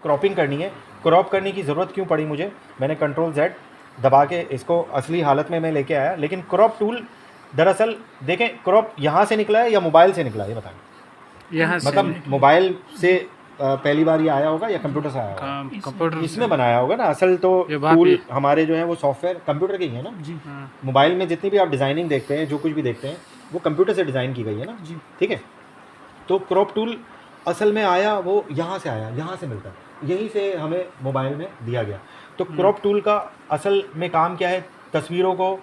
Cropping करनी है। Crop करने की ज़रूरत क्यों पड़ी मुझे, मैंने कंट्रोल Z दबा के इसको असली हालत में मैं लेके आया, लेकिन क्रॉप टूल दरअसल देखें क्रॉप यहाँ से निकला है या मोबाइल से निकला है, ये बताएं। यहाँ से मतलब मोबाइल से पहली बार ये आया होगा या कंप्यूटर से आया होगा? कंप्यूटर इसमें बनाया होगा ना। असल तो टूल हमारे जो है वो सॉफ्टवेयर कंप्यूटर के ही है ना जी। मोबाइल में जितनी भी आप डिज़ाइनिंग देखते हैं, जो कुछ भी देखते हैं, वो कंप्यूटर से डिज़ाइन की गई है ना जी, ठीक है। तो क्रॉप टूल असल में आया वो यहाँ से आया, यहाँ से मिलता है, यहीं से हमें मोबाइल में दिया गया। तो क्रॉप टूल का असल में काम क्या है, तस्वीरों को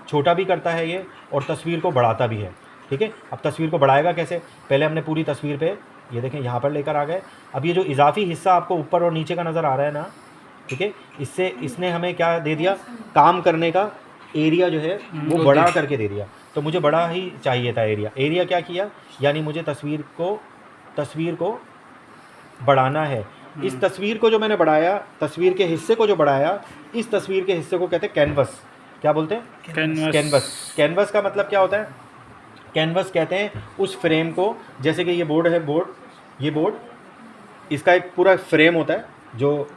छोटा भी करता है ये और तस्वीर को बढ़ाता भी है, ठीक है। अब तस्वीर को बढ़ाएगा कैसे, पहले हमने पूरी तस्वीर पे ये देखें यहाँ पर लेकर आ गए। अब ये जो इजाफी हिस्सा आपको ऊपर और नीचे का नज़र आ रहा है ना, ठीक है, इससे इसने हमें क्या दे दिया, काम करने का एरिया जो है वो बड़ा करके दे दिया। तो मुझे बड़ा ही चाहिए था एरिया क्या किया, यानी मुझे तस्वीर को बढ़ाना है। इस तस्वीर को जो मैंने बढ़ाया, तस्वीर के हिस्से को जो बढ़ाया, इस तस्वीर के हिस्से को कहते हैं कैनवस। क्या बोलते हैं? कैनवस। कैनवस का मतलब क्या होता है? कैनवस कहते हैं उस फ्रेम को, जैसे कि ये बोर्ड है, ये बोर्ड इसका एक पूरा फ्रेम होता है जो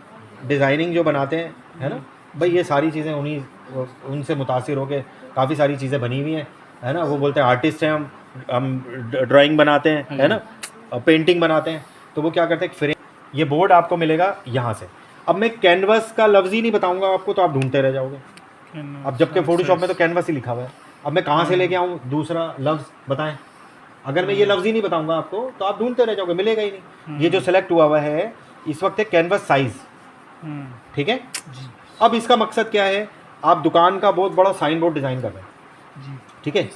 डिज़ाइनिंग जो बनाते हैं, है ना भाई, ये सारी चीज़ें उनसे मुतासिर होकर काफ़ी सारी चीज़ें बनी हुई हैं, है ना। वो बोलते हैं आर्टिस्ट हैं हम ड्राइंग बनाते हैं, है ना, पेंटिंग बनाते हैं, तो वो क्या करते हैं, फ्रेम। ये बोर्ड आपको मिलेगा यहाँ से। अब मैं कैनवस का लफ्ज़ ही नहीं बताऊँगा आपको, तो आप ढूंढते रह जाओगे। अब जबकि फोटोशॉप में तो कैनवस ही लिखा हुआ है, अब मैं कहाँ से लेके आऊँ दूसरा लफ्ज़ बताएं। अगर मैं ये लफ्ज़ ही नहीं बताऊंगा आपको तो आप ढूंढते रह जाओगे, मिलेगा ही नहीं। ये जो सेलेक्ट हुआ हुआ है इस वक्त है कैनवस साइज़, ठीक है। अब इसका मकसद क्या है, आप दुकान का बहुत बड़ा साइन बोर्ड डिज़ाइन कर रहे हैं, ठीक है,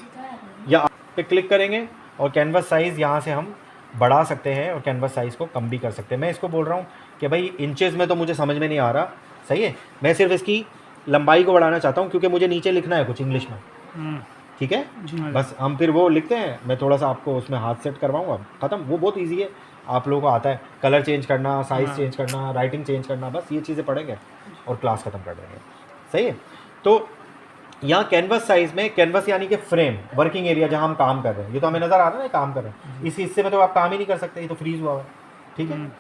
या आप पे क्लिक करेंगे और कैनवस साइज़ यहाँ से हम बढ़ा सकते हैं और कैनवस साइज़ को कम भी कर सकते हैं। मैं इसको बोल रहा हूँ कि भाई इंचेस में तो मुझे समझ में नहीं आ रहा, सही है, मैं सिर्फ इसकी लंबाई को बढ़ाना चाहता हूँ क्योंकि मुझे नीचे लिखना है कुछ इंग्लिश में, ठीक है। बस हम फिर वो लिखते हैं, मैं थोड़ा सा आपको उसमें हाथ सेट करवाऊँगा, ख़त्म। वो बहुत ईजी है, आप लोगों को आता है, कलर चेंज करना, साइज़ चेंज करना, राइटिंग चेंज करना, बस ये चीज़ें पढ़ेंगे और क्लास ख़त्म कर देंगे, सही है। तो यहाँ कैनवस साइज़ में, कैनवस यानी कि फ्रेम, वर्किंग एरिया जहाँ हम काम कर रहे हैं, ये तो हमें नज़र आ रहा है ना काम कर रहे हैं, इस हिस्से में तो आप काम ही नहीं कर सकते, ये तो फ्रीज़ हुआ है, ठीक है।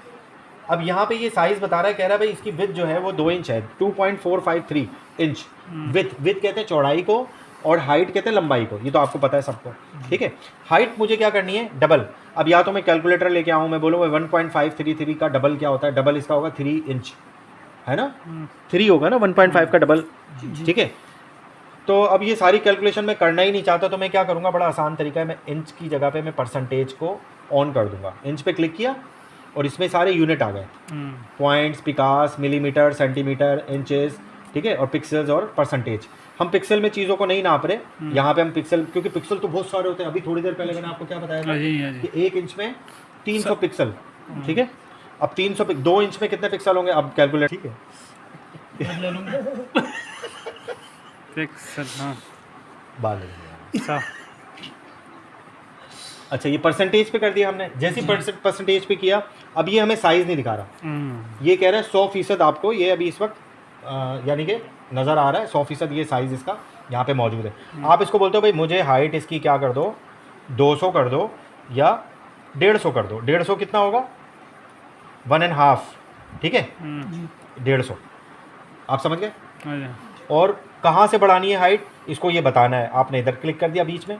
अब यहाँ पे ये साइज़ बता रहा है, कह रहा है भाई इसकी विड्थ जो है वो 2 इंच है, 2.453 इंच विड्थ कहते हैं चौड़ाई को, और हाइट कहते हैं लंबाई को, ये तो आपको पता है सबको, ठीक है। हाइट मुझे क्या करनी है, डबल। अब या तो मैं कैलकुलेटर लेके आऊँ, मैं बोलूँ 1.533 का डबल क्या होता है, डबल इसका होगा 3 इंच, है ना, 3 होगा ना 1.5 का डबल, ठीक है। तो अब ये सारी कैलकुलेशन मैं करना ही नहीं चाहता, तो मैं क्या करूँगा, बड़ा आसान तरीका है, मैं इंच की जगह पे मैं परसेंटेज को ऑन कर दूंगा। इंच पे क्लिक किया और इसमें सारे यूनिट आ गए, पॉइंट्स, पिकास, मिलीमीटर, सेंटीमीटर, इंचेस, ठीक है, और पिक्सल्स और परसेंटेज। हम पिक्सल में चीज़ों को नहीं नाप रहे, यहाँ पे हम पिक्सल, क्योंकि पिक्सल तो बहुत सारे होते हैं। अभी थोड़ी देर पहले मैंने आपको क्या बताया था कि 1 इंच में 300 पिक्सल, ठीक है। अब 2 इंच में कितने पिक्सल होंगे, अब कैलकुलेट, ठीक है पिक्सल, हाँ अच्छा, ये परसेंटेज पे कर दिया हमने। जैसे परसेंटेज पे किया, अब ये हमें साइज़ नहीं दिखा रहा, ये कह रहा है 100% आपको ये अभी इस वक्त यानी कि नज़र आ रहा है 100% ये साइज़ इसका यहाँ पे मौजूद है। आप इसको बोलते हो भाई मुझे हाइट इसकी क्या कर दो, 200 कर दो या 150 कर दो। 150 कितना होगा, 1.5, ठीक है, 150, आप समझ गए। और कहाँ से बढ़ानी है हाइट, इसको ये बताना है। आपने इधर क्लिक कर दिया, बीच में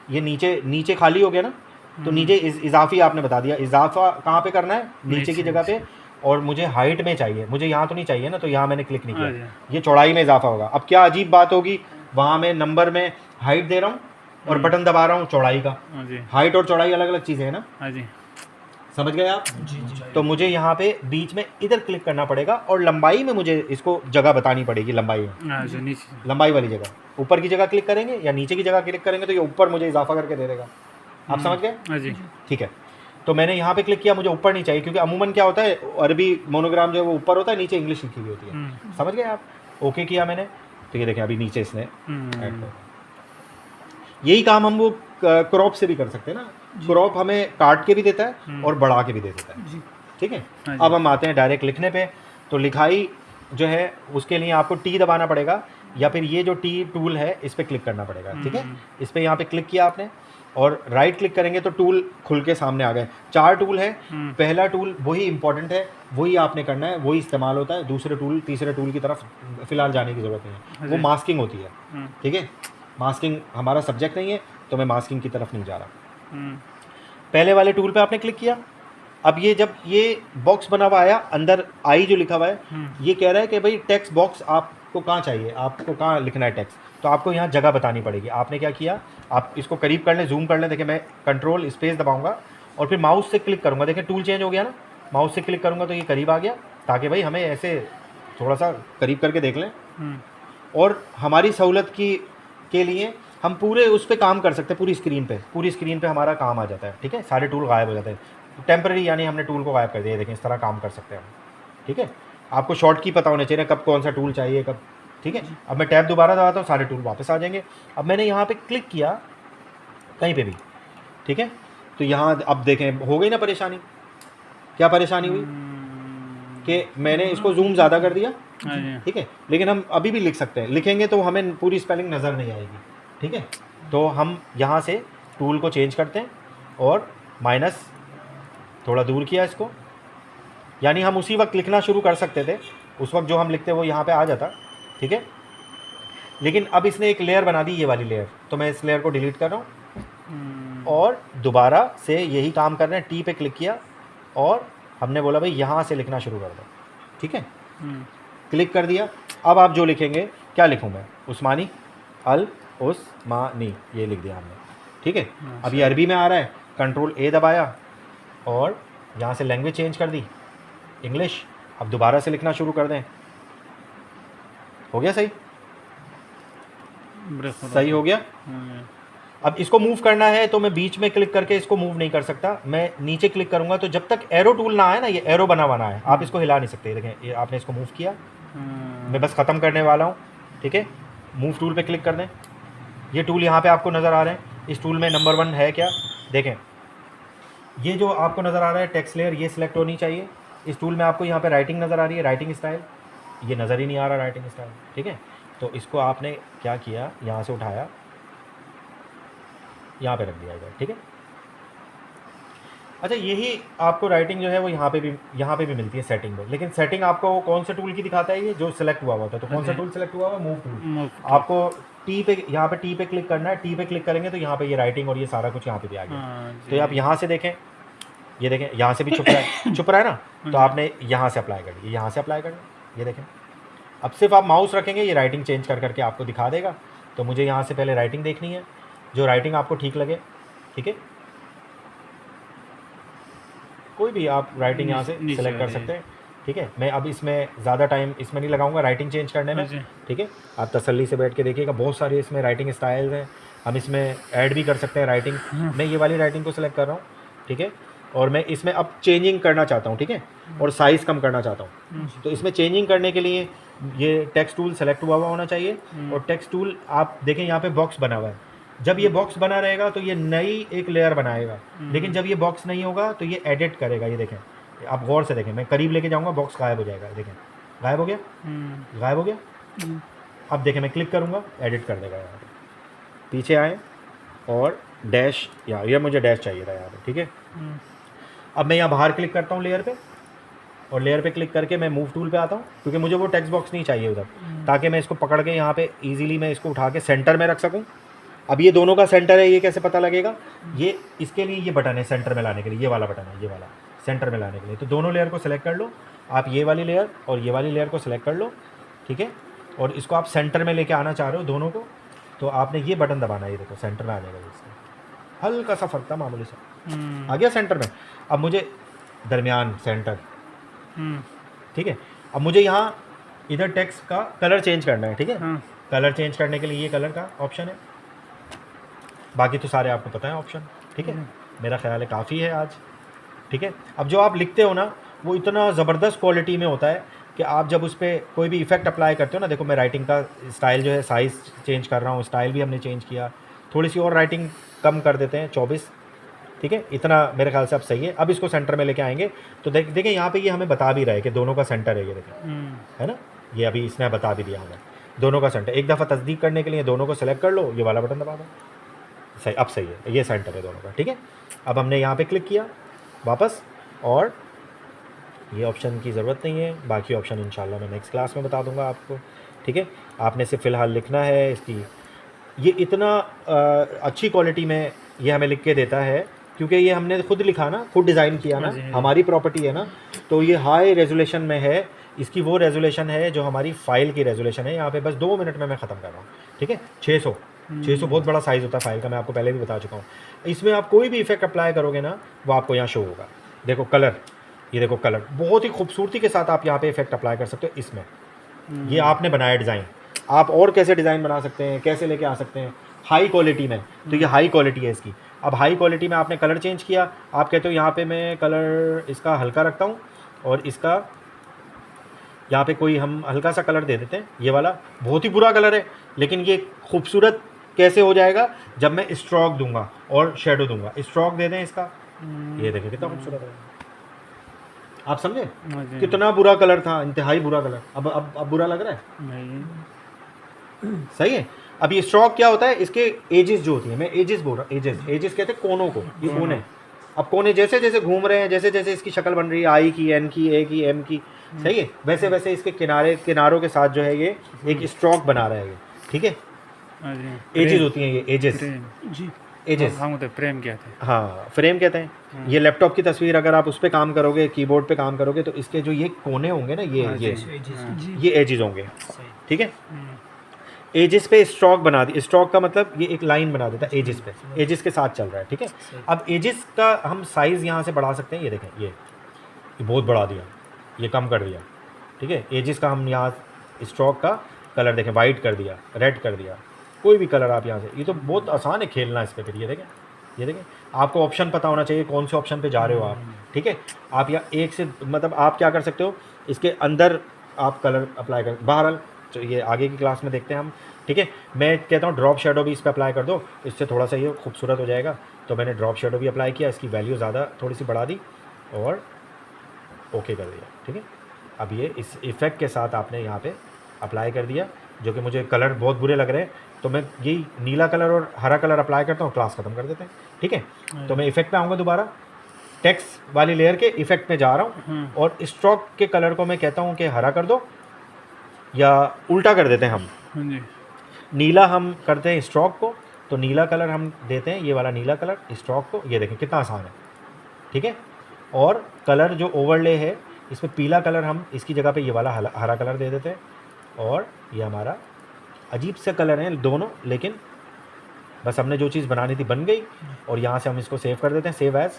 ये नीचे खाली हो गया ना, तो नीचे इजाफी आपने बता दिया, इजाफा कहाँ पे करना है, नीचे की जगह पे, और मुझे हाइट में चाहिए, मुझे यहाँ तो नहीं चाहिए ना, तो यहाँ मैंने क्लिक नहीं किया, ये चौड़ाई में इजाफा होगा। अब क्या अजीब बात होगी, वहाँ मैं नंबर में हाइट दे रहा हूँ और बटन दबा रहा हूँ चौड़ाई का। हाइट और चौड़ाई अलग अलग चीज़ें हैं ना, समझ गए आप। तो मुझे यहाँ पे बीच में इधर क्लिक करना पड़ेगा और लंबाई में मुझे इसको जगह बतानी पड़ेगी, लंबाई में, लंबाई वाली जगह, ऊपर की जगह क्लिक करेंगे या नीचे की जगह क्लिक करेंगे तो ये ऊपर मुझे इजाफा करके दे देगा। आप समझ गए, ठीक है। तो मैंने यहाँ पे क्लिक किया, मुझे ऊपर नहीं चाहिए, क्योंकि अमूमन क्या होता है, अरबी मोनोग्राम जो है वो ऊपर होता है, नीचे इंग्लिश लिखी हुई होती है, समझ गए आप। ओके किया मैंने, तो ये देखें अभी नीचे इसने ऐड कर। यही काम हम वो क्रॉप से भी कर सकते हैं ना, क्रॉप हमें काट के भी देता है और बढ़ा के भी दे देता है, ठीक है। अब हम आते हैं डायरेक्ट लिखने पे, तो लिखाई जो है उसके लिए आपको टी दबाना पड़ेगा, या फिर ये जो टी टूल है इस पर क्लिक करना पड़ेगा, ठीक है। इस पर यहाँ पे क्लिक किया आपने, और राइट क्लिक करेंगे तो टूल खुल के सामने आ गए। 4 टूल है। पहला टूल वही इंपॉर्टेंट है, वही आपने करना है, वही इस्तेमाल होता है। दूसरे टूल तीसरे टूल की तरफ फ़िलहाल जाने की ज़रूरत नहीं है, वो मास्किंग होती है। ठीक है, मास्किंग हमारा सब्जेक्ट नहीं है तो मैं मास्किंग की तरफ नहीं जा रहा। पहले वाले टूल पे आपने क्लिक किया। अब ये जब ये बॉक्स बना हुआ आया, अंदर आई जो लिखा हुआ है, ये कह रहा है कि भाई टेक्स्ट बॉक्स आपको कहाँ चाहिए, आपको कहाँ लिखना है टेक्स्ट। तो आपको यहाँ जगह बतानी पड़ेगी। आपने क्या किया, आप इसको करीब कर लें, जूम कर लें। देखिए मैं कंट्रोल स्पेस दबाऊंगा और फिर माउस से क्लिक करूँगा। देखिए टूल चेंज हो गया ना, माउस से क्लिक करूँगा तो ये करीब आ गया, ताकि भाई हमें ऐसे थोड़ा सा करीब करके देख लें। और हमारी सहूलत के लिए हम पूरे उस पर काम कर सकते हैं, पूरी स्क्रीन पे हमारा काम आ जाता है। ठीक है, सारे टूल गायब हो जाते हैं टेम्पररी, यानी हमने टूल को गायब कर दिया। देखें इस तरह काम कर सकते हैं हम। ठीक है, आपको शॉर्ट की पता होना चाहिए कब कौन सा टूल चाहिए कब। ठीक है, अब मैं टैब दोबारा दबाता हूँ, सारे टूल वापस आ जाएंगे। अब मैंने यहाँ पे क्लिक किया कहीं पे भी, ठीक है, तो यहाँ अब देखें हो गई ना परेशानी। क्या परेशानी हुई कि मैंने इसको जूम ज़्यादा कर दिया। ठीक है, लेकिन हम अभी भी लिख सकते हैं, लिखेंगे तो हमें पूरी स्पेलिंग नज़र नहीं आएगी। ठीक है, तो हम यहाँ से टूल को चेंज करते हैं और माइनस थोड़ा दूर किया इसको, यानी हम उसी वक्त लिखना शुरू कर सकते थे। उस वक्त जो हम लिखते वो यहाँ पे आ जाता। ठीक है, लेकिन अब इसने एक लेयर बना दी, ये वाली लेयर, तो मैं इस लेयर को डिलीट कर रहा हूँ और दोबारा से यही काम कर रहे हैं। टी पे क्लिक किया और हमने बोला भाई यहाँ से लिखना शुरू कर दो। ठीक है, क्लिक कर दिया। अब आप जो लिखेंगे, क्या लिखूँ मैं, उस्मानी, अल उस्मानी, ये लिख दिया हमने। ठीक है, अब ये अरबी में आ रहा है, कंट्रोल ए दबाया और यहाँ से लैंग्वेज चेंज कर दी, इंग्लिश। अब दोबारा से लिखना शुरू कर दें, हो गया सही, सही हो गया। अब इसको मूव करना है तो मैं बीच में क्लिक करके इसको मूव नहीं कर सकता, मैं नीचे क्लिक करूंगा तो जब तक एरो टूल ना आए ना, ये एरो बना है, आप इसको हिला नहीं सकते। देखें ये आपने इसको मूव किया, मैं बस ख़त्म करने वाला हूँ। ठीक है, मूव टूल पे क्लिक कर दें। ये टूल यहाँ पे आपको नज़र आ रहे हैं। इस टूल में नंबर 1 है क्या, देखें ये जो आपको नज़र आ रहा है टेक्स्ट लेयर, ये सिलेक्ट होनी चाहिए। इस टूल में आपको यहाँ पे राइटिंग नज़र आ रही है, राइटिंग स्टाइल, ये नज़र ही नहीं आ रहा राइटिंग स्टाइल। ठीक है, तो इसको आपने क्या किया, यहाँ से उठाया, यहाँ पे रख दिया इधर। ठीक है, अच्छा यही आपको राइटिंग जो है वो यहाँ पे भी मिलती है सेटिंग में। लेकिन सेटिंग आपको कौन से टूल की दिखाता है, ये जो सिलेक्ट हुआ हुआ था। तो कौन सा टूल सिलेक्ट हुआ हुआ, मूव टूल। आपको टी पे, यहाँ पे टी पे क्लिक करना है। टी पे क्लिक करेंगे तो यहाँ पे ये राइटिंग और ये सारा कुछ यहाँ पे भी आ गया। तो आप यहाँ से देखें, ये देखें यहाँ से भी छुप रहा है, छुप रहा है ना, तो आपने यहाँ से अप्लाई कर दिया, यहाँ से अप्लाई कर दिया। ये देखें, अब सिर्फ आप माउस रखेंगे, ये राइटिंग चेंज कर करके आपको दिखा देगा। तो मुझे यहाँ से पहले राइटिंग देखनी है, जो राइटिंग आपको ठीक लगे। ठीक है, कोई भी आप राइटिंग यहाँ से सिलेक्ट कर सकते हैं। ठीक है, मैं अब इसमें ज़्यादा टाइम इसमें नहीं लगाऊंगा राइटिंग चेंज करने में। ठीक है, आप तसल्ली से बैठ के देखिएगा, बहुत सारे इसमें राइटिंग स्टाइल्स हैं, हम इसमें ऐड भी कर सकते हैं राइटिंग। मैं ये वाली राइटिंग को सिलेक्ट कर रहा हूँ। ठीक है, और मैं इसमें अब चेंजिंग करना चाहता हूँ। ठीक है, और साइज़ कम करना चाहता हूँ। तो इसमें चेंजिंग करने के लिए ये टेक्स्ट टूल सेलेक्ट हुआ होना चाहिए। और टेक्स्ट टूल आप देखें यहाँ पे बॉक्स बना हुआ है, जब ये बॉक्स बना रहेगा तो ये नई एक लेयर बनाएगा। लेकिन जब ये बॉक्स नहीं होगा तो ये एडिट करेगा। ये देखें, आप गौर से देखें, मैं करीब लेके जाऊँगा, बॉक्स गायब हो जाएगा। देखें गायब हो गया, गायब हो गया। अब देखें मैं क्लिक करूँगा, एडिट कर देगा। यहाँ पे पीछे आए और डैश, यहाँ ये मुझे डैश चाहिए था यहाँ पे। ठीक है, अब मैं यहाँ बाहर क्लिक करता हूँ लेयर पे, और लेयर पे क्लिक करके मैं मूव टूल पे आता हूँ, क्योंकि मुझे वो टेक्स्ट बॉक्स नहीं चाहिए उधर, ताकि मैं इसको पकड़ के यहाँ पे इजीली मैं इसको उठा के सेंटर में रख सकूँ। अब ये दोनों का सेंटर है, ये कैसे पता लगेगा, ये इसके लिए ये बटन है सेंटर में लाने के लिए, ये वाला बटन है, ये वाला सेंटर में लाने के लिए। तो दोनों लेयर को सिलेक्ट कर लो आप, ये वाली लेयर और ये वाली लेयर को सिलेक्ट कर लो। ठीक है, और इसको आप सेंटर में लेके आना चाह रहे हो दोनों को, तो आपने ये बटन दबाना है। ये देखो सेंटर में आ जाएगा, इसका हल्का सा फर्क था, मामूली सा आ गया सेंटर में। अब मुझे दरमियान सेंटर। ठीक है, अब मुझे यहाँ इधर टेक्स्ट का कलर चेंज करना है। ठीक है, कलर चेंज करने के लिए ये कलर का ऑप्शन है, बाकी तो सारे आपको पता है ऑप्शन। ठीक है, मेरा ख्याल है काफ़ी है आज। ठीक है, अब जो आप लिखते हो ना वो इतना ज़बरदस्त क्वालिटी में होता है कि आप जब उस पर कोई भी इफेक्ट अप्लाई करते हो ना, देखो मैं राइटिंग का स्टाइल जो है साइज़ चेंज कर रहा हूँ, स्टाइल भी हमने चेंज किया, थोड़ी सी और राइटिंग कम कर देते हैं 24। ठीक है, इतना मेरे ख्याल से अब सही है। अब इसको सेंटर में लेके आएंगे तो देखें यहाँ पे ये हमें बता भी रहा है कि दोनों का सेंटर है। ये देखें, है ना, ये अभी इसने बता भी दिया हमें दोनों का सेंटर। एक दफ़ा तस्दीक करने के लिए दोनों को सेलेक्ट कर लो, ये वाला बटन दबा दो, अब सही है, ये सेंटर है दोनों का, ठीक है। अब हमने यहाँ पे क्लिक किया वापस, और ये ऑप्शन की ज़रूरत नहीं है, बाकी ऑप्शन इंशाल्लाह मैं नेक्स्ट क्लास में बता दूंगा आपको, ठीक है। आपने सिर्फ फ़िलहाल लिखना है इसकी, ये इतना अच्छी क्वालिटी में ये हमें लिख के देता है, क्योंकि ये हमने खुद लिखा ना, खुद डिज़ाइन किया ना, हमारी प्रॉपर्टी है ना, तो ये हाई रेजोल्यूशन में है। इसकी वो रेजोल्यूशन है जो हमारी फ़ाइल की रेजोल्यूशन है। यहाँ पे बस 2 मिनट में मैं ख़त्म कर रहा हूँ, ठीक है। 600 बहुत बड़ा साइज़ होता है फाइल का, मैं आपको पहले भी बता चुका हूँ। इसमें आप कोई भी इफेक्ट अप्लाई करोगे ना, वो आपको यहाँ शो होगा। देखो कलर, ये देखो कलर, बहुत ही खूबसूरती के साथ आप यहाँ पे इफेक्ट अप्लाई कर सकते हो इसमें। ये आपने बनाया डिज़ाइन, आप और कैसे डिज़ाइन बना सकते हैं, कैसे लेके आ सकते हैं हाई क्वालिटी में, तो ये हाई क्वालिटी है इसकी। अब हाई क्वालिटी में आपने कलर चेंज किया, आप कहते हो यहाँ पे मैं कलर इसका हल्का रखता हूँ, और इसका यहाँ पे कोई हम हल्का सा कलर दे देते हैं। ये वाला बहुत ही बुरा कलर है, लेकिन ये खूबसूरत कैसे हो जाएगा जब मैं स्ट्रोक दूंगा और शेडो दूंगा। स्ट्रोक दे दें इसका, ये देखिए कितना खूबसूरत है। आप समझे कितना बुरा कलर था, इंतहाई बुरा कलर, अब बुरा लग रहा है? नहीं, सही है। अब ये स्ट्रोक क्या होता है, इसके एजेस जो होती है, मैं एजेस बोल रहा हूँ, एजेस कहते हैं कोनों को, ये कोने। अब कोने जैसे जैसे घूम रहे हैं, जैसे जैसे इसकी शक्ल बन रही है, आई की, एन की, ए की, एम की, सही है, वैसे वैसे इसके किनारों के साथ जो है ये एक स्ट्रोक बना रहा है ये, ठीक है। एजेस होती हैं ये, एजेस जी, एजेस, हाँ तो फ्रेम क्या थे? हाँ फ्रेम कहते हैं। ये लैपटॉप की तस्वीर अगर आप उस पर काम करोगे, कीबोर्ड पे काम करोगे, तो इसके जो ये कोने होंगे ना, ये एजेस होंगे, ठीक है। एजेस पे स्ट्रोक बना दी, स्ट्रोक का मतलब ये एक लाइन बना देता है एजेस पे, एजेस के साथ चल रहा है, ठीक है। अब एजेस का हम साइज़ यहाँ से बढ़ा सकते हैं, ये देखें, ये बहुत बढ़ा दिया, ये कम कर दिया, ठीक है। एजेस का हम यहाँ स्ट्रोक का कलर देखें, वाइट कर दिया, रेड कर दिया, कोई भी कलर आप यहाँ से, ये तो बहुत आसान है खेलना इस पर। फिर ये देखें, आपको ऑप्शन पता होना चाहिए कौन से ऑप्शन पे जा रहे हो आप, ठीक है। आप यहाँ एक से मतलब आप क्या कर सकते हो, इसके अंदर आप कलर अप्लाई कर, बहरहाल तो ये आगे की क्लास में देखते हैं हम, ठीक है। मैं कहता हूँ ड्रॉप शेडो भी इस पर अप्लाई कर दो, इससे थोड़ा सा ये खूबसूरत हो जाएगा। तो मैंने ड्रॉप शेडो भी अप्लाई किया, इसकी वैल्यू ज़्यादा थोड़ी सी बढ़ा दी और ओके कर दिया, ठीक है। अब ये इस इफ़ेक्ट के साथ आपने यहाँ पे अप्लाई कर दिया, जो कि मुझे कलर बहुत बुरे लग रहे हैं, तो मैं यही नीला कलर और हरा कलर अप्लाई करता हूँ, क्लास ख़त्म कर देते हैं, ठीक है। तो मैं इफ़ेक्ट पे आऊँगा दोबारा, टेक्स्ट वाली लेयर के इफ़ेक्ट में जा रहा हूँ, और स्ट्रोक के कलर को मैं कहता हूँ कि हरा कर दो, या उल्टा कर देते हैं हम, नीला हम करते हैं स्ट्रोक को, तो नीला कलर हम देते हैं, ये वाला नीला कलर स्ट्रोक को, ये देखें कितना आसान है, ठीक है। और कलर जो ओवरले है, इसमें पीला कलर हम इसकी जगह पे ये वाला हरा कलर दे देते हैं, और ये हमारा अजीब से कलर हैं दोनों, लेकिन बस हमने जो चीज़ बनानी थी बन गई। और यहाँ से हम इसको सेव कर देते हैं, सेव एज़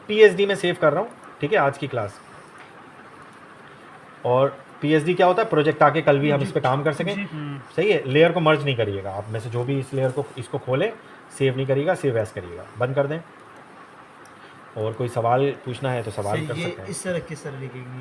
PSD में सेव कर रहा हूँ, ठीक है, आज की क्लास। और PSD क्या होता है, प्रोजेक्ट आके कल भी हम इस पर काम कर सकें, सही है। लेयर को मर्ज नहीं करिएगा आप में से, जो भी इस लेयर को इसको खोले, सेव नहीं करिएगा, सेव एज़ करिएगा, बंद कर दें। और कोई सवाल पूछना है तो सवाल कर सकते हैं। इस तरह किस तरह लिखेंगे?